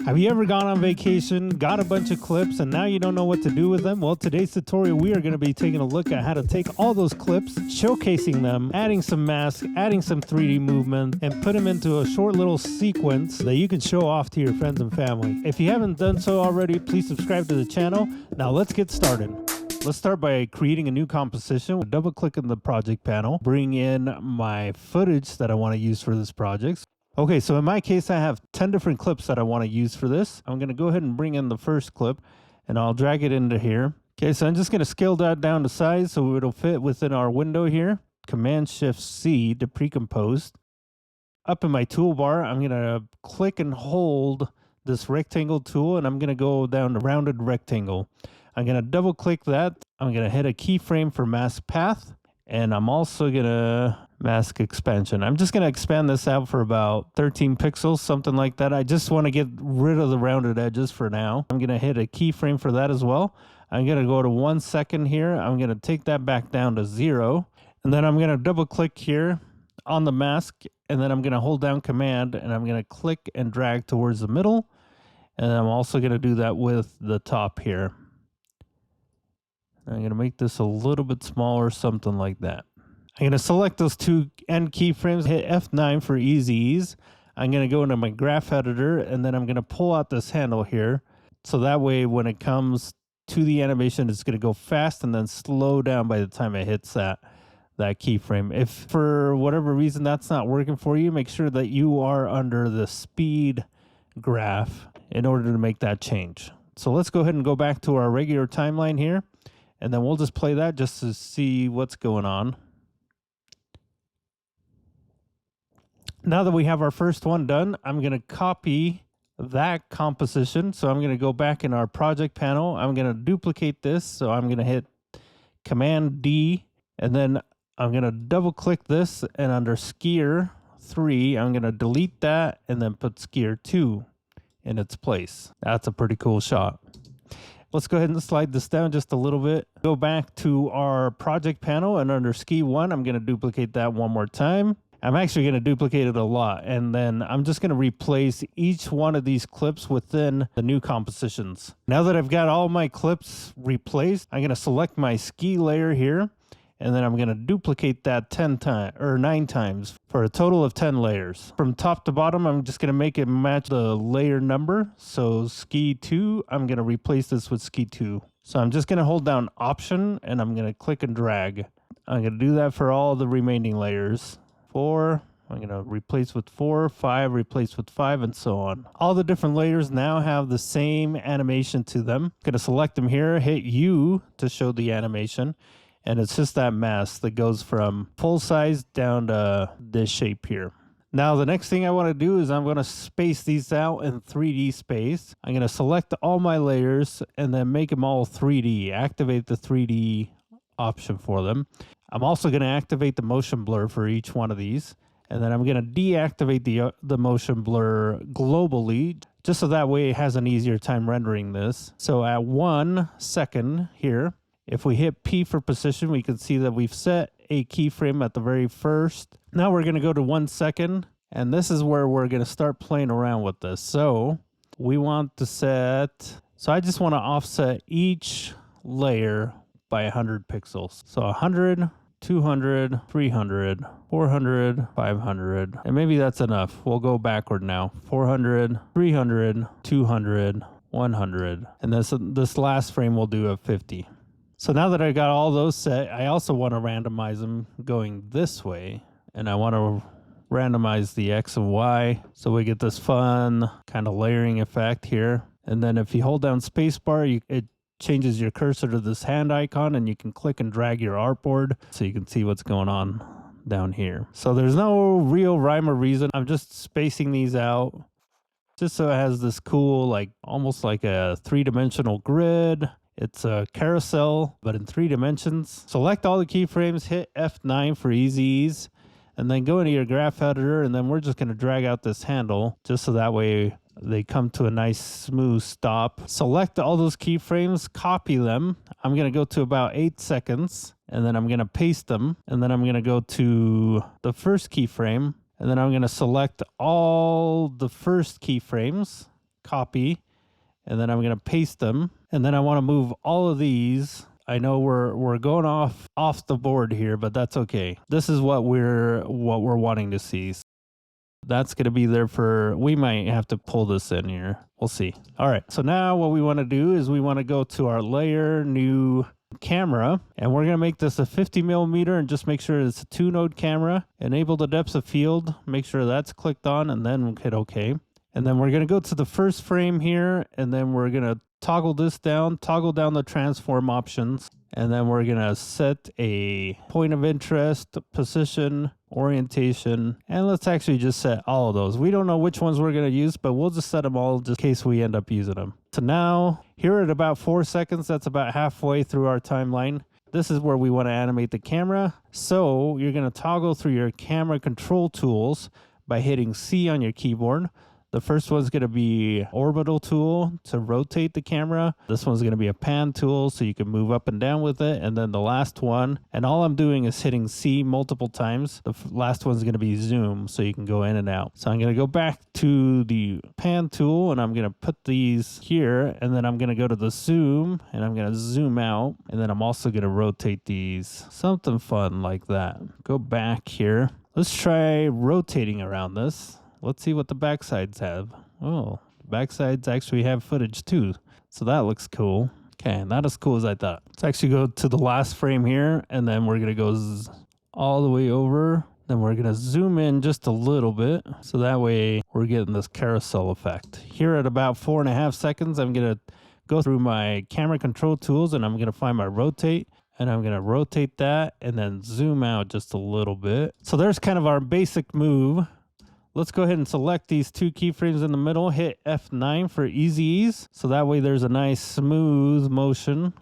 Have you ever gone on vacation, got a bunch of clips, and now you don't know what to do with them? Well, today's tutorial, we are going to be taking a look at how to take all those clips, showcasing them, adding some masks, adding some 3D movement, and put them into a short little sequence that you can show off to your friends and family. If you haven't done so already, please subscribe to the channel. Now let's get started. Let's start by creating a new composition. Double click in the project panel, bring in my footage that I want to use for this project. Okay, so in my case, I have 10 different clips that I want to use for this. I'm going to go ahead and bring in the first clip and I'll drag it into here. Okay, so I'm just going to scale that down to size so it'll fit within our window here. Command-Shift-C to pre-compose. Up in my toolbar, I'm going to click and hold this rectangle tool and I'm going to go down to rounded rectangle. I'm going to double click that. I'm going to hit a keyframe for mask path. And I'm also going to mask expansion. I'm just going to expand this out for about 13 pixels, something like that. I just want to get rid of the rounded edges for now. I'm going to hit a keyframe for that as well. I'm going to go to 1 second here. I'm going to take that back down to 0. And then I'm going to double click here on the mask. And then I'm going to hold down Command and I'm going to click and drag towards the middle. And I'm also going to do that with the top here. I'm going to make this a little bit smaller, something like that. I'm going to select those two end keyframes, hit F9 for easy ease. I'm going to go into my graph editor, and then I'm going to pull out this handle here. So that way, when it comes to the animation, it's going to go fast and then slow down by the time it hits that keyframe. If for whatever reason that's not working for you, make sure that you are under the speed graph in order to make that change. So let's go ahead and go back to our regular timeline here. And then we'll just play that just to see what's going on. Now that we have our first one done, I'm going to copy that composition. So I'm going to go back in our project panel. I'm going to duplicate this. So I'm going to hit Command D. And then I'm going to double click this. And under Skier 3, I'm going to delete that and then put Skier 2 in its place. That's a pretty cool shot. Let's go ahead and slide this down just a little bit. Go back to our project panel and under Ski 1, I'm going to duplicate that one more time. I'm actually going to duplicate it a lot. And then I'm just going to replace each one of these clips within the new compositions. Now that I've got all my clips replaced, I'm going to select my ski layer here. And then I'm going to duplicate that 9 times for a total of 10 layers. From top to bottom, I'm just going to make it match the layer number. So ski 2, I'm going to replace this with ski 2. So I'm just going to hold down Option and I'm going to click and drag. I'm going to do that for all the remaining layers. 4, I'm going to replace with 4, 5, replace with 5, and so on. All the different layers now have the same animation to them. I'm going to select them here, hit U to show the animation. And it's just that mask that goes from full size down to this shape here. Now, the next thing I want to do is I'm going to space these out in 3D space. I'm going to select all my layers and then make them all 3D. Activate the 3D option for them. I'm also going to activate the motion blur for each one of these. And then I'm going to deactivate the motion blur globally, just so that way it has an easier time rendering this. So at 1 second here, if we hit P for position, we can see that we've set a keyframe at the very first. Now we're going to go to 1 second, and this is where we're going to start playing around with this. So we want to set, so I just want to offset each layer by 100 pixels. So 100, 200, 300, 400, 500, and maybe that's enough. We'll go backward now. 400, 300, 200, 100, and this last frame we'll do at 50. So now that I got all those set, I also want to randomize them going this way. And I want to randomize the X and Y so we get this fun kind of layering effect here. And then if you hold down spacebar, it changes your cursor to this hand icon and you can click and drag your artboard so you can see what's going on down here. So there's no real rhyme or reason. I'm just spacing these out just so it has this cool, like almost like a 3-dimensional grid. It's a carousel, but in 3 dimensions. Select all the keyframes, hit F9 for easy ease, and then go into your graph editor, and then we're just going to drag out this handle, just so that way they come to a nice smooth stop. Select all those keyframes, copy them. I'm going to go to about 8 seconds, and then I'm going to paste them, and then I'm going to go to the first keyframe, and then I'm going to select all the first keyframes, copy, and then I'm going to paste them. And then I want to move all of these. I know we're going off the board here, but that's okay. This is what we're wanting to see. That's going to be there for, we might have to pull this in here. We'll see. All right. So now what we want to do is we want to go to our layer, new camera, and we're going to make this a 50 millimeter and just make sure it's a 2-node camera. Enable the depth of field. Make sure that's clicked on and then hit OK. And then we're going to go to the first frame here, and then we're going to toggle this down, toggle down the transform options, and then we're going to set a point of interest, position, orientation, and let's actually just set all of those. We don't know which ones we're going to use, but we'll just set them all just in case we end up using them. So now, here at about 4 seconds, that's about halfway through our timeline. This is where we want to animate the camera. So you're going to toggle through your camera control tools by hitting C on your keyboard. The first one's going to be orbital tool to rotate the camera. This one's going to be a pan tool so you can move up and down with it. And then the last one, and all I'm doing is hitting C multiple times. The last one's going to be zoom so you can go in and out. So I'm going to go back to the pan tool and I'm going to put these here, and then I'm going to go to the zoom and I'm going to zoom out, and then I'm also going to rotate these. Something fun like that. Go back here. Let's try rotating around this. Let's see what the backsides have. Oh, the backsides actually have footage too. So that looks cool. Okay, not as cool as I thought. Let's actually go to the last frame here, and then we're going to go all the way over. Then we're going to zoom in just a little bit. So that way we're getting this carousel effect. Here at about 4.5 seconds, I'm going to go through my camera control tools, and I'm going to find my rotate. And I'm going to rotate that and then zoom out just a little bit. So there's kind of our basic move. Let's go ahead and select these 2 keyframes in the middle, hit F9 for easy ease. So that way there's a nice smooth motion.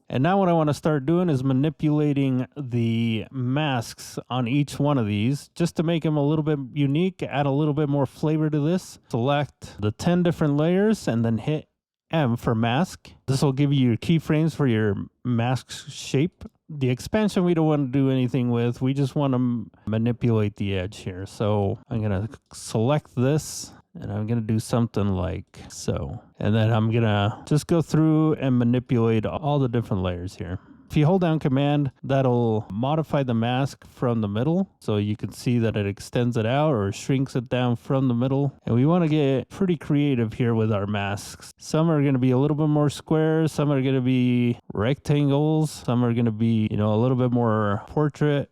And now what I want to start doing is manipulating the masks on each one of these just to make them a little bit unique, add a little bit more flavor to this. Select the 10 different layers and then hit M for mask. This will give you your keyframes for your mask shape. The expansion we don't want to do anything with. We just want to manipulate the edge here. So I'm going to select this and I'm going to do something like so. And then I'm going to just go through and manipulate all the different layers here. If you hold down Command, that'll modify the mask from the middle. So you can see that it extends it out or shrinks it down from the middle. And we want to get pretty creative here with our masks. Some are going to be a little bit more square. Some are going to be rectangles. Some are going to be, a little bit more portrait.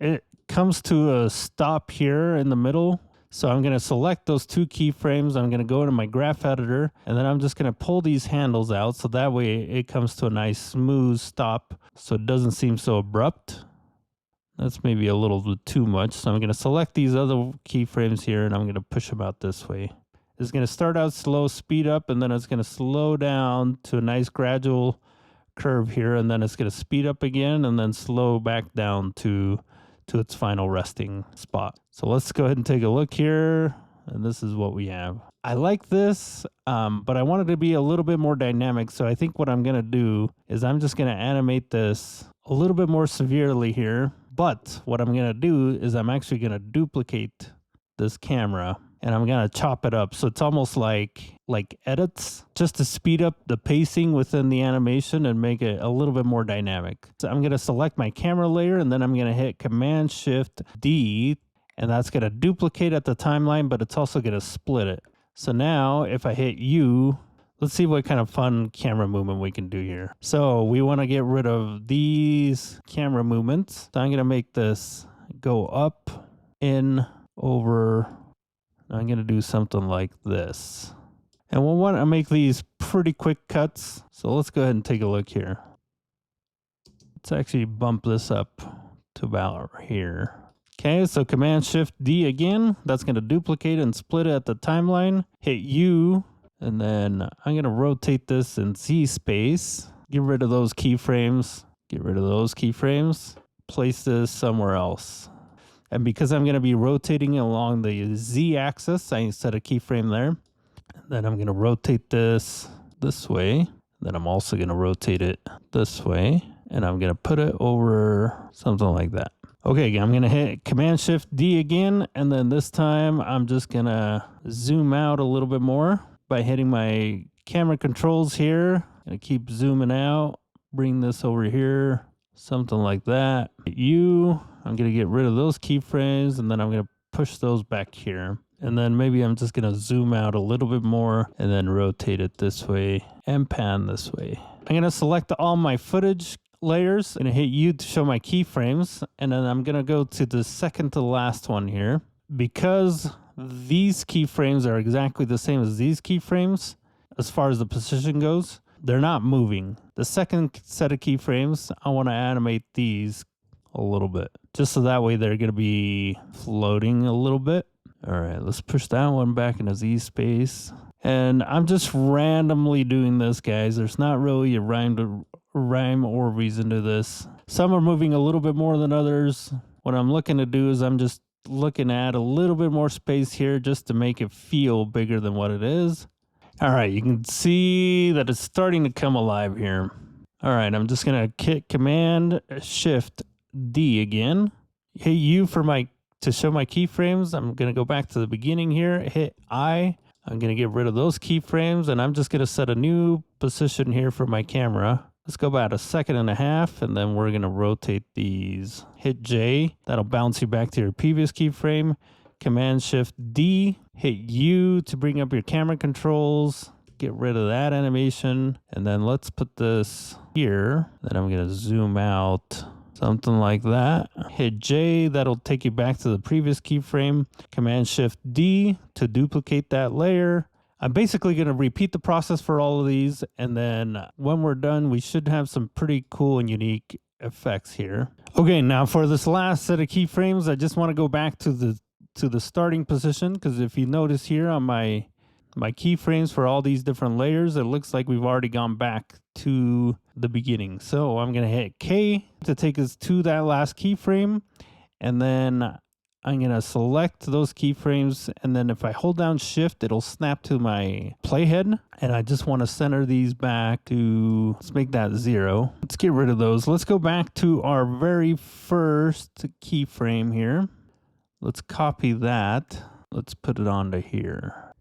It comes to a stop here in the middle. So I'm going to select those 2 keyframes. I'm going to go into my graph editor, and then I'm just going to pull these handles out so that way it comes to a nice smooth stop so it doesn't seem so abrupt. That's maybe a little bit too much. So I'm going to select these other keyframes here, and I'm going to push them out this way. It's going to start out slow, speed up, and then it's going to slow down to a nice gradual curve here, and then it's going to speed up again and then slow back down to its final resting spot. So let's go ahead and take a look here, and this is what we have. I like this, but I want it to be a little bit more dynamic. So I think what I'm going to do is I'm just going to animate this a little bit more severely here. But what I'm going to do is I'm actually going to duplicate this camera and I'm going to chop it up. So it's almost like edits just to speed up the pacing within the animation and make it a little bit more dynamic. So I'm going to select my camera layer and then I'm going to hit Command-Shift-D, and that's going to duplicate at the timeline, but it's also going to split it. So now if I hit U, let's see what kind of fun camera movement we can do here. So we want to get rid of these camera movements. So I'm going to make this go up, in, over. I'm going to do something like this. And we'll want to make these pretty quick cuts. So let's go ahead and take a look here. Let's actually bump this up to about here. Okay, so Command-Shift-D again. That's going to duplicate and split it at the timeline. Hit U, and then I'm going to rotate this in Z space. Get rid of those keyframes. Get rid of those keyframes. Place this somewhere else. And because I'm going to be rotating along the Z axis, I set a keyframe there. Then I'm going to rotate this way. Then I'm also going to rotate it this way. And I'm going to put it over something like that. Okay, I'm going to hit Command Shift D again, and then this time I'm just going to zoom out a little bit more by hitting my camera controls here. And keep zooming out, bring this over here, something like that. I'm going to get rid of those keyframes, and then I'm going to push those back here. And then maybe I'm just going to zoom out a little bit more and then rotate it this way and pan this way. I'm going to select all my footage layers and hit U to show my keyframes. And then I'm going to go to the second to last one here. Because these keyframes are exactly the same as these keyframes, as far as the position goes, they're not moving. The second set of keyframes, I want to animate these a little bit, just so that way they're going to be floating a little bit. All right, let's push that one back into Z space. And I'm just randomly doing this, guys. There's not really a rhyme or reason to this. Some are moving a little bit more than others. What I'm looking to do is I'm just looking to add a little bit more space here just to make it feel bigger than what it is. All right, you can see that it's starting to come alive here. All right, I'm just going to hit Command Shift D again. Hit U to show my keyframes. I'm going to go back to the beginning here, hit I. I'm going to get rid of those keyframes, and I'm just going to set a new position here for my camera. Let's go about 1.5 seconds, and then we're going to rotate these. Hit J. That'll bounce you back to your previous keyframe. Command Shift D. Hit U to bring up your camera controls. Get rid of that animation. And then let's put this here. Then I'm going to zoom out. Something like that. Hit J, that'll take you back to the previous keyframe. Command Shift D to duplicate that layer. I'm basically going to repeat the process for all of these, and then when we're done, we should have some pretty cool and unique effects here. Okay, now for this last set of keyframes, I just want to go back to the starting position, because if you notice here on my keyframes for all these different layers, it looks like we've already gone back to the beginning. So I'm going to hit K to take us to that last keyframe, and then I'm going to select those keyframes, and then if I hold down Shift, it'll snap to my playhead, and I just want to center these back to, let's make that 0. Let's get rid of those. Let's go back to our very first keyframe here. Let's copy that. Let's put it onto here.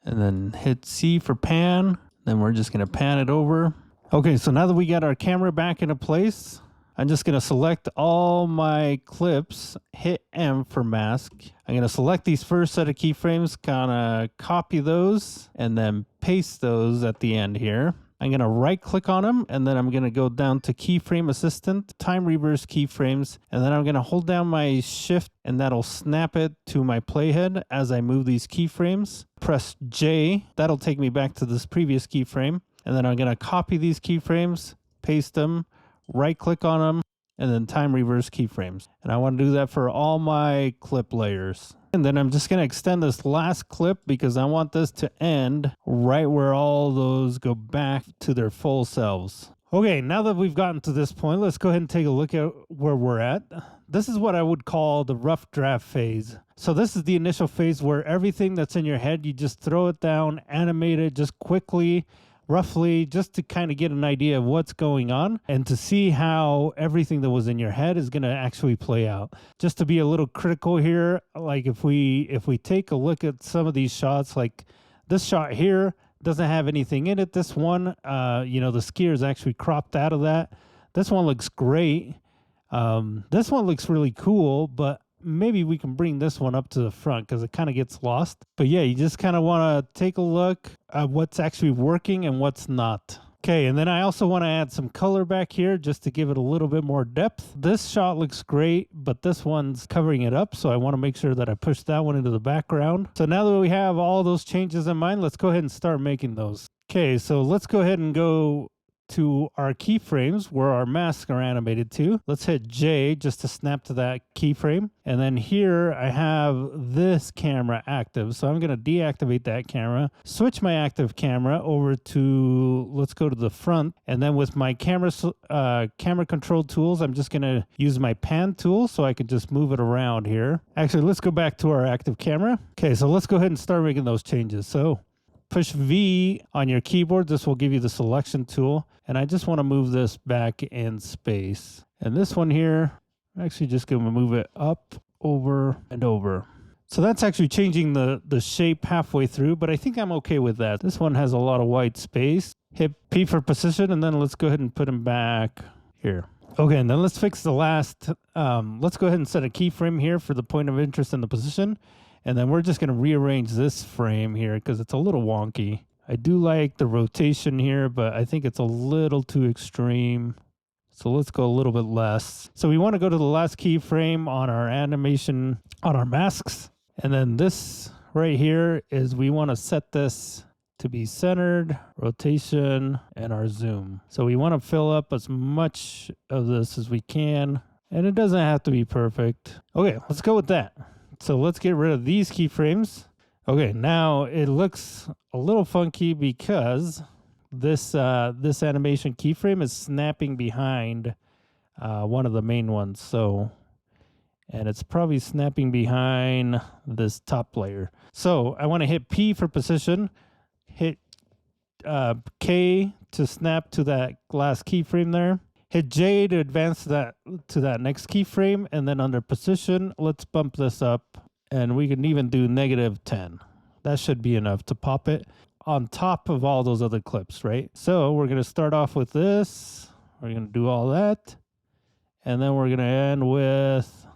And then hit C for pan. Then we're just going to pan it over. Okay, so now that we got our camera back into place, I'm just going to select all my clips, hit M for mask. I'm going to select these first set of keyframes, kind of copy those, and then paste those at the end here. I'm going to right click on them, and then I'm going to go down to Keyframe Assistant, Time Reverse Keyframes, and then I'm going to hold down my Shift, and that'll snap it to my playhead as I move these keyframes. Press J, that'll take me back to this previous keyframe, and then I'm going to copy these keyframes, paste them, right click on them, and then Time Reverse Keyframes. And I want to do that for all my clip layers. And then I'm just going to extend this last clip because I want this to end right where all those go back to their full selves. Okay, now that we've gotten to this point, let's go ahead and take a look at where we're at. This is what I would call the rough draft phase. So this is the initial phase where everything that's in your head, you just throw it down, animate it just quickly, roughly, just to kind of get an idea of what's going on and to see how everything that was in your head is going to actually play out. Just to be a little critical here, like if we take a look at some of these shots, like this shot here doesn't have anything in it. This one, the skier is actually cropped out of that. This one looks great. This one looks really cool, but maybe we can bring this one up to the front because it kind of gets lost. But yeah, you just kind of want to take a look at what's actually working and what's not. Okay, and then I also want to add some color back here just to give it a little bit more depth. This shot looks great, but this one's covering it up, so I want to make sure that I push that one into the background. So now that we have all those changes in mind, let's go ahead and start making those. Okay, so let's go ahead and go to our keyframes where our masks are animated to. Let's hit J just to snap to that keyframe. And then here I have this camera active. So I'm going to deactivate that camera, switch my active camera over to, let's go to the front. And then with my camera control tools, I'm just going to use my pan tool so I can just move it around here. Actually, let's go back to our active camera. Okay, so let's go ahead and start making those changes. So push V on your keyboard. This will give you the selection tool. And I just want to move this back in space. And this one here, I'm actually just going to move it up, over, and over. So that's actually changing the shape halfway through, but I think I'm okay with that. This one has a lot of white space. Hit P for position, and then let's go ahead and put them back here. Okay, and then let's fix the last. Let's go ahead and set a keyframe here for the point of interest in the position. And then we're just going to rearrange this frame here because it's a little wonky. I do like the rotation here, but I think it's a little too extreme. So let's go a little bit less. So we want to go to the last keyframe on our animation, on our masks. And then this right here is we want to set this to be centered, rotation, and our zoom. So we want to fill up as much of this as we can. And it doesn't have to be perfect. Okay, let's go with that. So let's get rid of these keyframes. Okay, now it looks a little funky because this animation keyframe is snapping behind one of the main ones. So, and it's probably snapping behind this top layer. So I want to hit P for position, hit K to snap to that last keyframe there. Hit J to advance that to that next keyframe, and then under position, let's bump this up, and we can even do -10. That should be enough to pop it on top of all those other clips, right? So we're going to start off with this. We're going to do all that, and then we're going to end with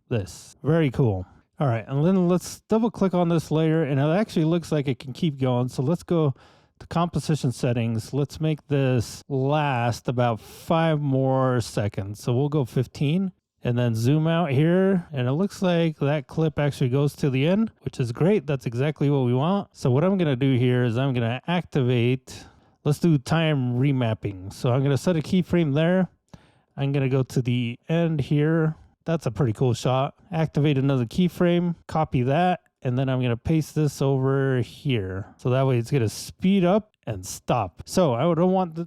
this. Very cool. All right, and then let's double click on this layer, and it actually looks like it can keep going. So let's go to composition settings. Let's make this last about 5 more seconds. So we'll go 15 and then zoom out here. And it looks like that clip actually goes to the end, which is great. That's exactly what we want. So what I'm going to do here is I'm going to activate, let's do time remapping. So I'm going to set a keyframe there. I'm going to go to the end here. That's a pretty cool shot. Activate another keyframe, copy that, and then I'm going to paste this over here. So that way it's going to speed up and stop. So I don't want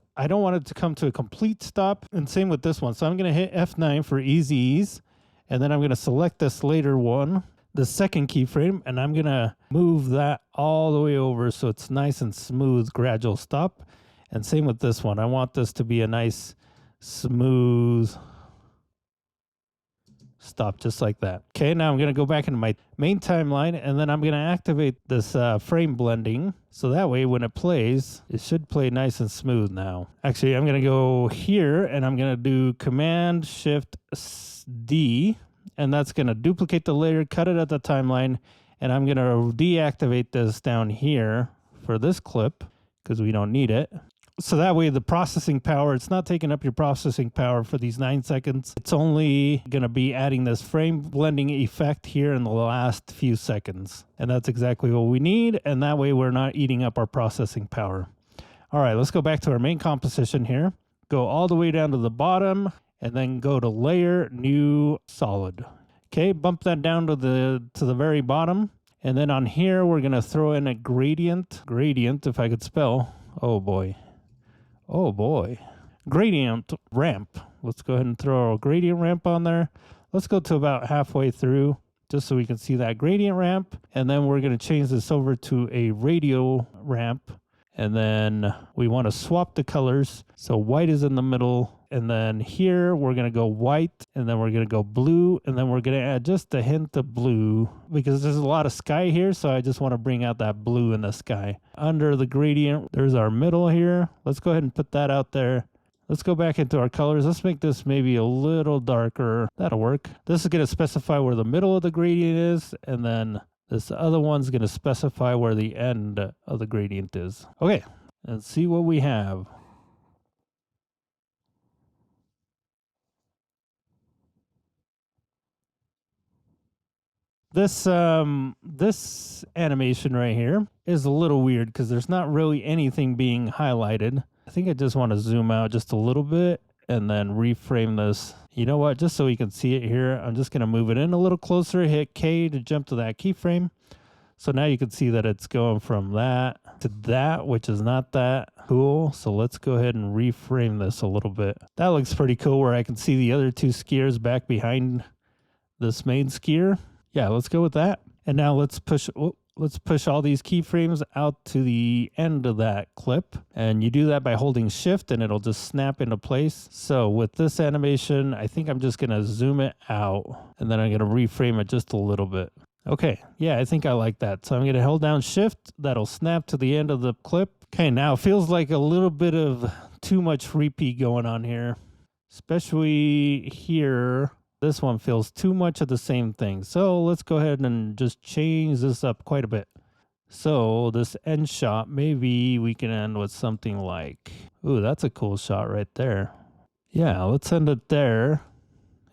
it to come to a complete stop, and same with this one. So I'm going to hit F9 for easy ease, and then I'm going to select this later one, the second keyframe, and I'm going to move that all the way over so it's nice and smooth, gradual stop. And same with this one. I want this to be a nice, smooth stop, just like that. Okay, now I'm going to go back into my main timeline, and then I'm going to activate this frame blending. So that way when it plays, it should play nice and smooth now. Actually, I'm going to go here, and I'm going to do Command-Shift-D, and that's going to duplicate the layer, cut it at the timeline, and I'm going to deactivate this down here for this clip because we don't need it. So that way the processing power, it's not taking up your processing power for these 9 seconds. It's only going to be adding this frame blending effect here in the last few seconds. And that's exactly what we need. And that way we're not eating up our processing power. All right, let's go back to our main composition here. Go all the way down to the bottom and then go to layer, new, solid. Okay, bump that down to the very bottom. And then on here, we're going to throw in a gradient, if I could spell. Oh boy. Oh boy. Gradient ramp. Let's go ahead and throw a gradient ramp on there. Let's go to about halfway through just so we can see that gradient ramp. And then we're going to change this over to a radial ramp. And then we want to swap the colors. So white is in the middle. And then here we're going to go white, and then we're going to go blue, and then we're going to add just a hint of blue because there's a lot of sky here. So I just want to bring out that blue in the sky. Under the gradient, there's our middle here. Let's go ahead and put that out there. Let's go back into our colors. Let's make this maybe a little darker. That'll work. This is going to specify where the middle of the gradient is, and then this other one's going to specify where the end of the gradient is. Okay, let's see what we have. This animation right here is a little weird because there's not really anything being highlighted. I think I just want to zoom out just a little bit and then reframe this. You know what? Just so we can see it here, I'm just going to move it in a little closer, hit K to jump to that keyframe. So now you can see that it's going from that to that, which is not that cool. So let's go ahead and reframe this a little bit. That looks pretty cool where I can see the other two skiers back behind this main skier. Yeah, let's go with that. And now let's push, let's push all these keyframes out to the end of that clip. And you do that by holding shift and it'll just snap into place. So with this animation, I think I'm just gonna zoom it out and then I'm gonna reframe it just a little bit. Okay, yeah, I think I like that. So I'm gonna hold down shift, that'll snap to the end of the clip. Okay, now it feels like a little bit of too much repeat going on here, especially here. This one feels too much of the same thing. So let's go ahead and just change this up quite a bit. So this end shot, maybe we can end with something like, ooh, that's a cool shot right there. Yeah, let's end it there.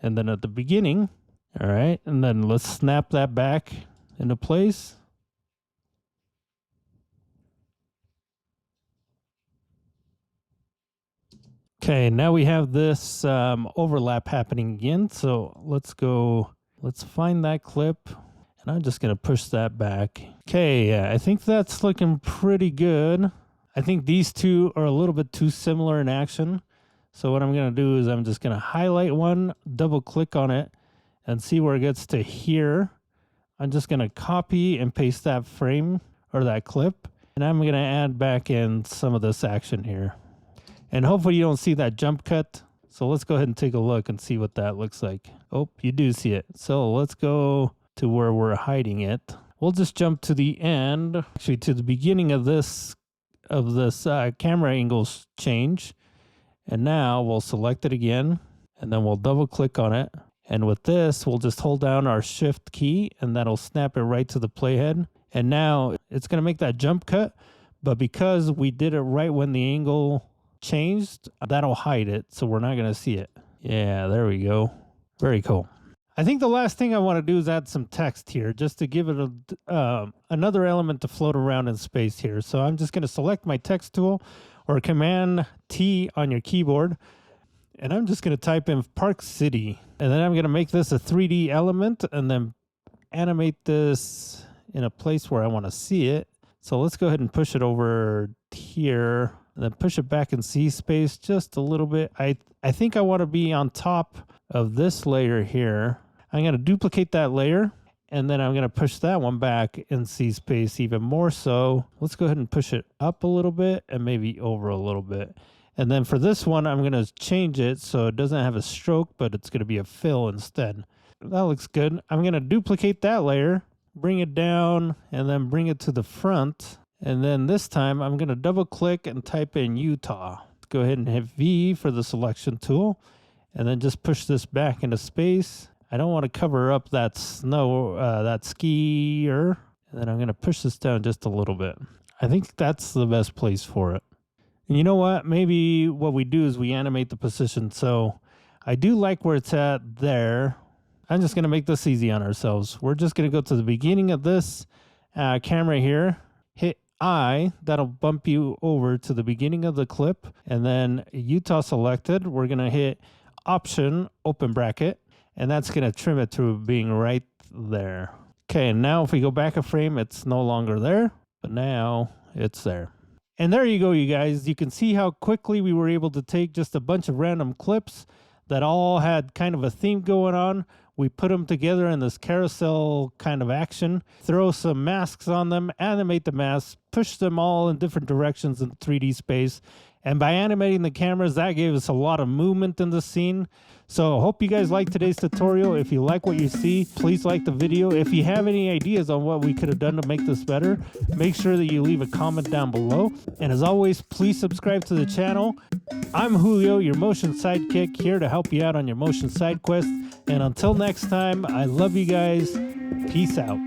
And then at the beginning, all right, and then let's snap that back into place. Okay, now we have this overlap happening again. So let's find that clip. And I'm just going to push that back. Okay, yeah, I think that's looking pretty good. I think these two are a little bit too similar in action. So what I'm going to do is I'm just going to highlight one, double click on it, and see where it gets to here. I'm just going to copy and paste that frame or that clip. And I'm going to add back in some of this action here. And hopefully you don't see that jump cut. So let's go ahead and take a look and see what that looks like. Oh, you do see it. So let's go to where we're hiding it. We'll just jump to the end, actually to the beginning of this camera angle change. And now we'll select it again, and then we'll double click on it. And with this, we'll just hold down our shift key and that'll snap it right to the playhead. And now it's gonna make that jump cut, but because we did it right when the angle changed, that'll hide it, so we're not gonna see it. Yeah, there we go. Very cool. I think the last thing I want to do is add some text here just to give it another element to float around in space here. So I'm just going to select my text tool or Command T on your keyboard, and I'm just going to type in Park City, and then I'm going to make this a 3D element and then animate this in a place where I want to see it. So let's go ahead and push it over here and then push it back in C space just a little bit. I think I want to be on top of this layer here. I'm going to duplicate that layer and then I'm going to push that one back in C space even more so. Let's go ahead and push it up a little bit and maybe over a little bit. And then for this one, I'm going to change it so it doesn't have a stroke, but it's going to be a fill instead. That looks good. I'm going to duplicate that layer, bring it down, and then bring it to the front. And then this time I'm going to double click and type in Utah. Go ahead and hit V for the selection tool and then just push this back into space. I don't want to cover up that snow, that skier. And then I'm going to push this down just a little bit. I think that's the best place for it. And you know what? Maybe what we do is we animate the position. So I do like where it's at there. I'm just going to make this easy on ourselves. We're just going to go to the beginning of this camera here. Hit I, that'll bump you over to the beginning of the clip. And then Utah selected, we're going to hit Option, open bracket. And that's going to trim it to being right there. Okay, and now if we go back a frame, it's no longer there. But now it's there. And there you go, you guys. You can see how quickly we were able to take just a bunch of random clips that all had kind of a theme going on. We put them together in this carousel kind of action, throw some masks on them, animate the masks, push them all in different directions in 3D space. And by animating the cameras, that gave us a lot of movement in the scene. So I hope you guys liked today's tutorial. If you like what you see, please like the video. If you have any ideas on what we could have done to make this better, make sure that you leave a comment down below. And as always, please subscribe to the channel. I'm Julio, your motion sidekick, here to help you out on your motion side quest. And until next time, I love you guys. Peace out.